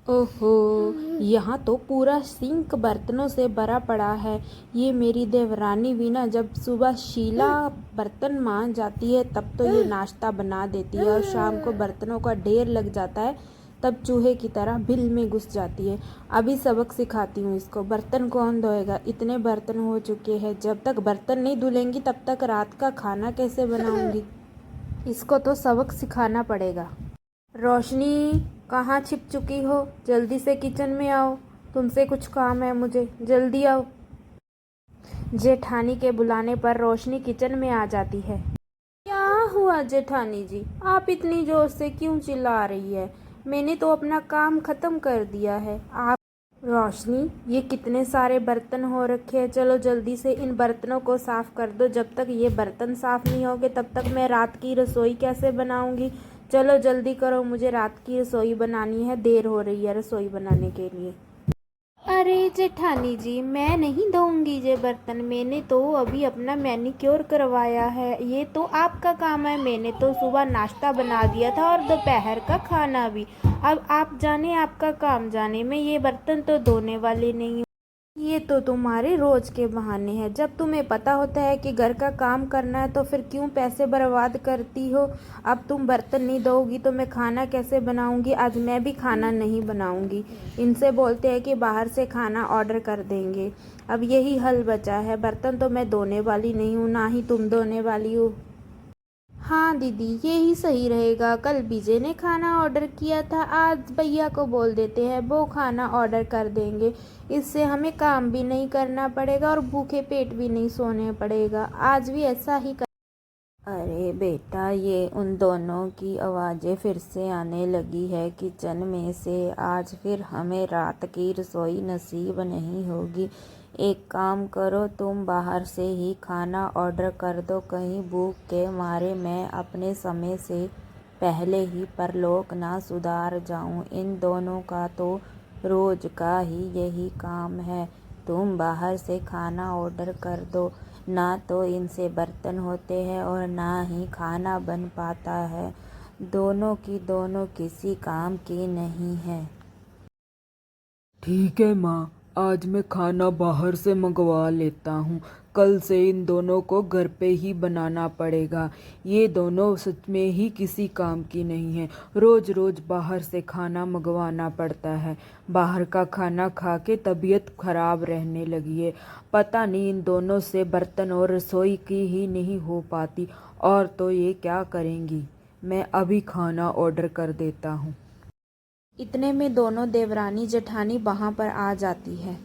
ओहो, यहाँ तो पूरा सिंक बर्तनों से भरा पड़ा है। ये मेरी देवरानी वीना जब सुबह शीला बर्तन मांज जाती है तब तो ये नाश्ता बना देती है, और शाम को बर्तनों का ढेर लग जाता है तब चूहे की तरह बिल में घुस जाती है। अभी सबक सिखाती हूँ इसको। बर्तन कौन धोएगा, इतने बर्तन हो चुके हैं। जब तक बर्तन नहीं धुलेंगी तब तक रात का खाना कैसे बनाऊंगी। इसको तो सबक सिखाना पड़ेगा। रोशनी, कहाँ छिप चुकी हो? जल्दी से किचन में आओ, तुमसे कुछ काम है मुझे, जल्दी आओ। जेठानी के बुलाने पर रोशनी किचन में आ जाती है। क्या हुआ जेठानी जी, आप इतनी जोर से क्यों चिल्ला रही है? मैंने तो अपना काम खत्म कर दिया है। आप रोशनी, ये कितने सारे बर्तन हो रखे हैं, चलो जल्दी से इन बर्तनों को साफ कर दो। जब तक ये बर्तन साफ नहीं होंगे तब तक मैं रात की रसोई कैसे बनाऊंगी। चलो जल्दी करो, मुझे रात की रसोई बनानी है, देर हो रही है रसोई बनाने के लिए। अरे जेठानी जी, मैं नहीं धोऊंगी ये बर्तन, मैंने तो अभी अपना मैनिक्योर करवाया है, ये तो आपका काम है। मैंने तो सुबह नाश्ता बना दिया था और दोपहर का खाना भी। अब आप जाने, आपका काम जाने, मैं ये बर्तन तो धोने वाली नहीं हूँ। ये तो तुम्हारे रोज के बहाने हैं। जब तुम्हें पता होता है कि घर का काम करना है तो फिर क्यों पैसे बर्बाद करती हो। अब तुम बर्तन नहीं धोगी तो मैं खाना कैसे बनाऊंगी। आज मैं भी खाना नहीं बनाऊंगी। इनसे बोलते हैं कि बाहर से खाना ऑर्डर कर देंगे। अब यही हल बचा है। बर्तन तो मैं धोने वाली नहीं हूँ, ना ही तुम धोने वाली हो। हाँ दीदी, यही सही रहेगा। कल बीजे ने खाना ऑर्डर किया था, आज भैया को बोल देते हैं वो खाना ऑर्डर कर देंगे। इससे हमें काम भी नहीं करना पड़ेगा और भूखे पेट भी नहीं सोने पड़ेगा। आज भी ऐसा ही कर। अरे बेटा, ये उन दोनों की आवाज़ें फिर से आने लगी है किचन में से। आज फिर हमें रात की रसोई नसीब नहीं होगी। एक काम करो, तुम बाहर से ही खाना ऑर्डर कर दो, कहीं भूख के मारे मैं अपने समय से पहले ही परलोक ना सुधार जाऊं। इन दोनों का तो रोज का ही यही काम है। तुम बाहर से खाना ऑर्डर कर दो, ना तो इनसे बर्तन होते हैं और ना ही खाना बन पाता है। दोनों की दोनों किसी काम की नहीं है। ठीक है माँ, आज मैं खाना बाहर से मंगवा लेता हूँ। कल से इन दोनों को घर पे ही बनाना पड़ेगा। ये दोनों सच में ही किसी काम की नहीं है। रोज रोज बाहर से खाना मंगवाना पड़ता है। बाहर का खाना खा के तबीयत खराब रहने लगी है। पता नहीं इन दोनों से बर्तन और रसोई की ही नहीं हो पाती, और तो ये क्या करेंगी। मैं अभी खाना ऑर्डर कर देता हूँ। इतने में दोनों देवरानी जेठानी वहाँ पर आ जाती है।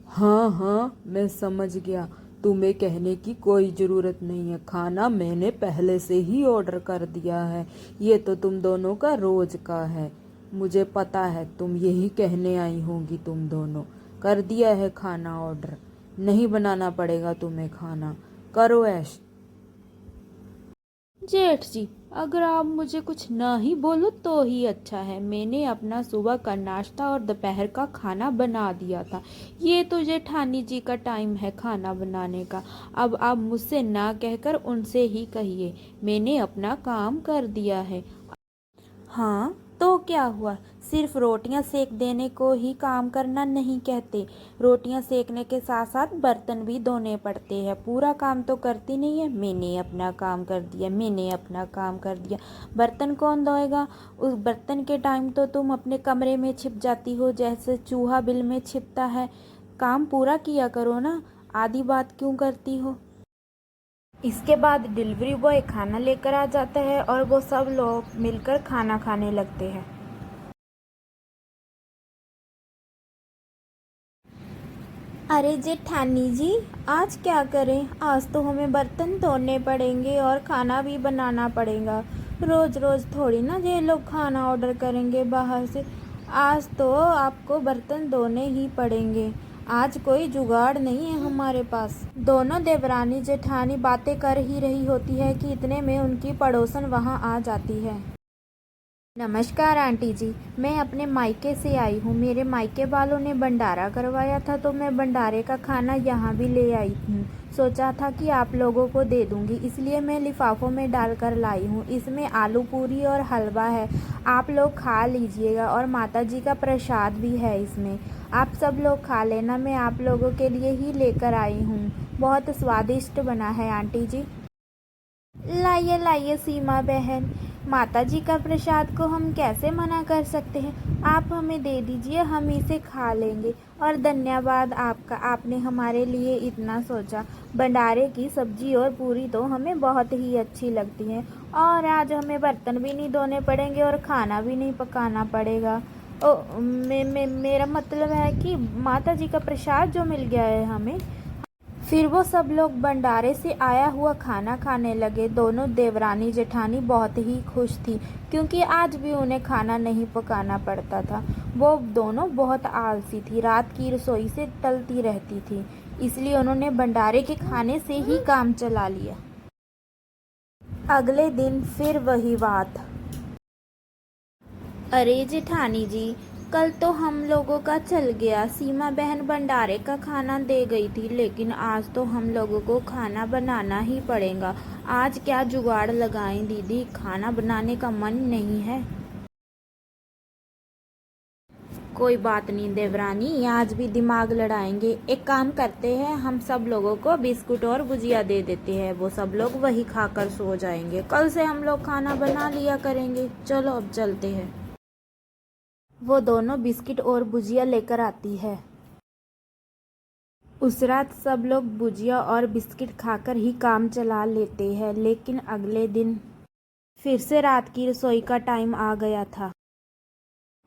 हाँ हाँ, मैं समझ गया। तुम्हें कहने की कोई ज़रूरत नहीं है, खाना मैंने पहले से ही ऑर्डर कर दिया है। ये तो तुम दोनों का रोज का है। मुझे पता है तुम यही कहने आई होंगी। तुम दोनों कर दिया है खाना ऑर्डर, नहीं बनाना पड़ेगा तुम्हें खाना। करो ऐश। जेठ जी, अगर आप मुझे कुछ ना ही बोलो तो ही अच्छा है। मैंने अपना सुबह का नाश्ता और दोपहर का खाना बना दिया था। ये तो जेठानी जी का टाइम है खाना बनाने का। अब आप मुझसे ना कहकर उनसे ही कहिए, मैंने अपना काम कर दिया है। हाँ तो क्या हुआ, सिर्फ रोटियां सेक देने को ही काम करना नहीं कहते। रोटियां सेकने के साथ साथ बर्तन भी धोने पड़ते हैं। पूरा काम तो करती नहीं है। मैंने अपना काम कर दिया, मैंने अपना काम कर दिया। बर्तन कौन धोएगा। उस बर्तन के टाइम तो तुम अपने कमरे में छिप जाती हो जैसे चूहा बिल में छिपता है। काम पूरा किया करो ना, आधी बात क्यों करती हो। इसके बाद डिलीवरी बॉय खाना लेकर आ जाता है और वो सब लोग मिलकर खाना खाने लगते हैं। अरे जेठानी जी, आज क्या करें। आज तो हमें बर्तन धोने पड़ेंगे और खाना भी बनाना पड़ेगा। रोज रोज थोड़ी ना ये लोग खाना ऑर्डर करेंगे बाहर से। आज तो आपको बर्तन धोने ही पड़ेंगे। आज कोई जुगाड़ नहीं है हमारे पास। दोनों देवरानी जेठानी बातें कर ही रही होती है कि इतने में उनकी पड़ोसन वहां आ जाती है। नमस्कार आंटी जी, मैं अपने मायके से आई हूँ। मेरे मायके वालों ने भंडारा करवाया था तो मैं भंडारे का खाना यहाँ भी ले आई हूँ। सोचा था कि आप लोगों को दे दूँगी, इसलिए मैं लिफाफों में डालकर लाई हूँ। इसमें आलू पूरी और हलवा है, आप लोग खा लीजिएगा और माता जी का प्रसाद भी है इसमें। आप सब लोग खा लेना, मैं आप लोगों के लिए ही लेकर आई हूँ। बहुत स्वादिष्ट बना है आंटी जी। लाइए लाइए सीमा बहन, माता जी का प्रसाद को हम कैसे मना कर सकते हैं। आप हमें दे दीजिए, हम इसे खा लेंगे। और धन्यवाद आपका, आपने हमारे लिए इतना सोचा। भंडारे की सब्जी और पूरी तो हमें बहुत ही अच्छी लगती है और आज हमें बर्तन भी नहीं धोने पड़ेंगे और खाना भी नहीं पकाना पड़ेगा। मेरा मतलब है कि माता जी का प्रसाद जो मिल गया है हमें। फिर वो सब लोग भंडारे से आया हुआ खाना खाने लगे। दोनों देवरानी जेठानी बहुत ही खुश थी क्योंकि आज भी उन्हें खाना नहीं पकाना पड़ता था। वो दोनों बहुत आलसी थी, रात की रसोई से टलती रहती थी, इसलिए उन्होंने भंडारे के खाने से ही काम चला लिया। अगले दिन फिर वही बात। अरे जेठानी जी, कल तो हम लोगों का चल गया, सीमा बहन भंडारे का खाना दे गई थी, लेकिन आज तो हम लोगों को खाना बनाना ही पड़ेगा। आज क्या जुगाड़ लगाएं दीदी, खाना बनाने का मन नहीं है। कोई बात नहीं देवरानी, आज भी दिमाग लड़ाएंगे। एक काम करते हैं, हम सब लोगों को बिस्कुट और भुजिया दे देते हैं, वो सब लोग वही खाकर सो जाएंगे। कल से हम लोग खाना बना लिया करेंगे। चलो अब चलते हैं। वो दोनों बिस्किट और भुजिया लेकर आती है। उस रात सब लोग भुजिया और बिस्किट खाकर ही काम चला लेते हैं, लेकिन अगले दिन फिर से रात की रसोई का टाइम आ गया था।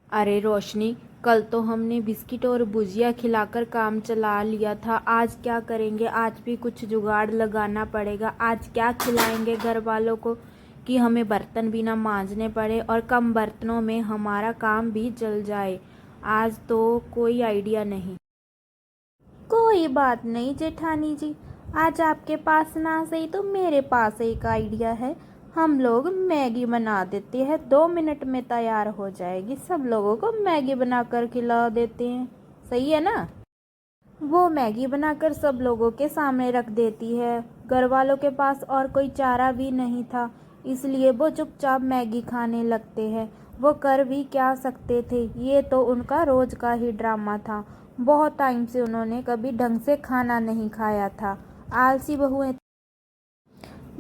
अरे रोशनी, कल तो हमने बिस्किट और भुजिया खिलाकर काम चला लिया था, आज क्या करेंगे। आज भी कुछ जुगाड़ लगाना पड़ेगा। आज क्या खिलाएंगे घर वालों को कि हमें बर्तन भी ना मांजने पड़े और कम बर्तनों में हमारा काम भी चल जाए। आज तो कोई आइडिया नहीं। कोई बात नहीं जेठानी जी, आज आपके पास ना सही तो मेरे पास एक आइडिया है। हम लोग मैगी बना देते हैं, 2 मिनट में तैयार हो जाएगी। सब लोगों को मैगी बनाकर खिला देते हैं, सही है ना। वो मैगी बनाकर सब लोगों के सामने रख देती है। घर वालों के पास और कोई चारा भी नहीं था, इसलिए वो चुपचाप मैगी खाने लगते हैं। वो कर भी क्या सकते थे, ये तो उनका रोज का ही ड्रामा था। बहुत टाइम से उन्होंने कभी ढंग से खाना नहीं खाया था। आलसी बहुएं।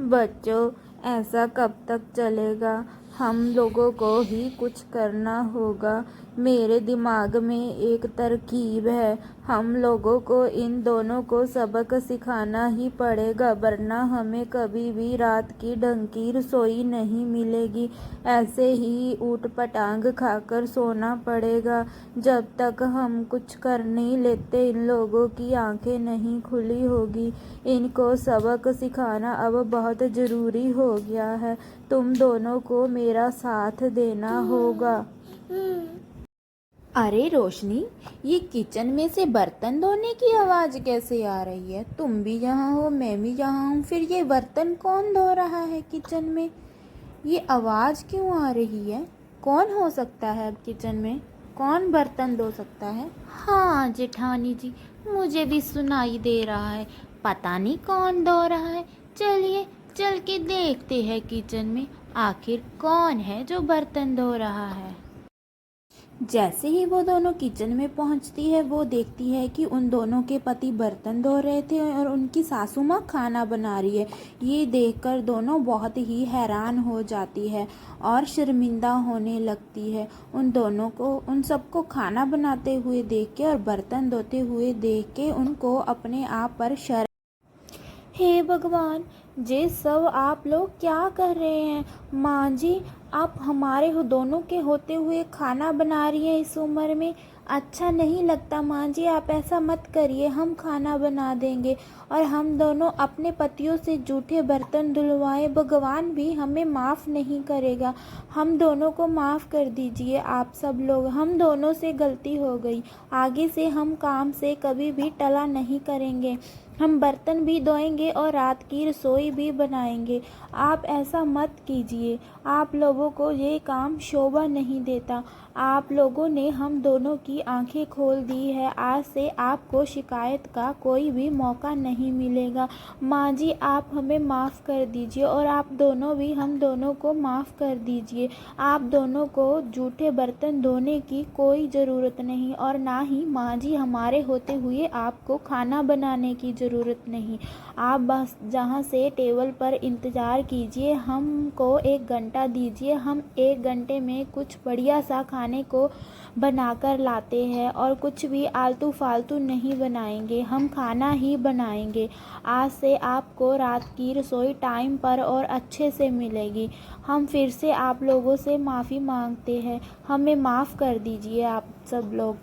बच्चों, ऐसा कब तक चलेगा। हम लोगों को ही कुछ करना होगा। मेरे दिमाग में एक तरकीब है, हम लोगों को इन दोनों को सबक सिखाना ही पड़ेगा, वरना हमें कभी भी रात की ढंग की रसोई नहीं मिलेगी। ऐसे ही ऊट पटांग खाकर सोना पड़ेगा। जब तक हम कुछ कर नहीं लेते इन लोगों की आंखें नहीं खुली होगी। इनको सबक सिखाना अब बहुत ज़रूरी हो गया है। तुम दोनों को मेरा साथ देना होगा। अरे रोशनी, ये किचन में से बर्तन धोने की आवाज़ कैसे आ रही है। तुम भी यहाँ हो, मैं भी यहाँ हूँ, फिर ये बर्तन कौन धो रहा है किचन में। ये आवाज़ क्यों आ रही है। कौन हो सकता है किचन में, कौन बर्तन धो सकता है। हाँ जेठानी जी, मुझे भी सुनाई दे रहा है, पता नहीं कौन धो रहा है। चलिए चल के देखते हैं किचन में आखिर कौन है जो बर्तन धो रहा है। जैसे ही वो दोनों किचन में पहुंचती है, वो देखती है कि उन दोनों के पति बर्तन धो रहे थे और उनकी सासू माँ खाना बना रही है। ये देखकर दोनों बहुत ही हैरान हो जाती है और शर्मिंदा होने लगती है। उन दोनों को, उन सबको खाना बनाते हुए देख के और बर्तन धोते हुए देख के उनको अपने आप पर शर्म। हे भगवान, ये सब आप लोग क्या कर रहे हैं। माँ जी, आप हमारे दोनों के होते हुए खाना बना रही हैं इस उम्र में। अच्छा नहीं लगता माँ जी, आप ऐसा मत करिए। हम खाना बना देंगे और हम दोनों अपने पतियों से जूठे बर्तन धुलवाएं, भगवान भी हमें माफ़ नहीं करेगा। हम दोनों को माफ़ कर दीजिए आप सब लोग, हम दोनों से गलती हो गई। आगे से हम काम से कभी भी टला नहीं करेंगे। हम बर्तन भी धोएंगे और रात की रसोई भी बनाएंगे। आप ऐसा मत कीजिए, आप लोगों को ये काम शोभा नहीं देता। आप लोगों ने हम दोनों की आंखें खोल दी है। आज से आपको शिकायत का कोई भी मौका नहीं मिलेगा। माँ जी, आप हमें माफ़ कर दीजिए और आप दोनों भी हम दोनों को माफ़ कर दीजिए। आप दोनों को जूठे बर्तन धोने की कोई ज़रूरत नहीं और ना ही माँ जी हमारे होते हुए आपको खाना बनाने की ज़रूरत नहीं। आप बस जहाँ से टेबल पर इंतज़ार कीजिए, हमको 1 घंटा दीजिए। हम 1 घंटे में कुछ बढ़िया सा खाने को बनाकर लाते हैं और कुछ भी आलतू फालतू नहीं बनाएंगे, हम खाना ही बनाएंगे। आज से आपको रात की रसोई टाइम पर और अच्छे से मिलेगी। हम फिर से आप लोगों से माफ़ी मांगते हैं, हमें माफ़ कर दीजिए आप सब लोग।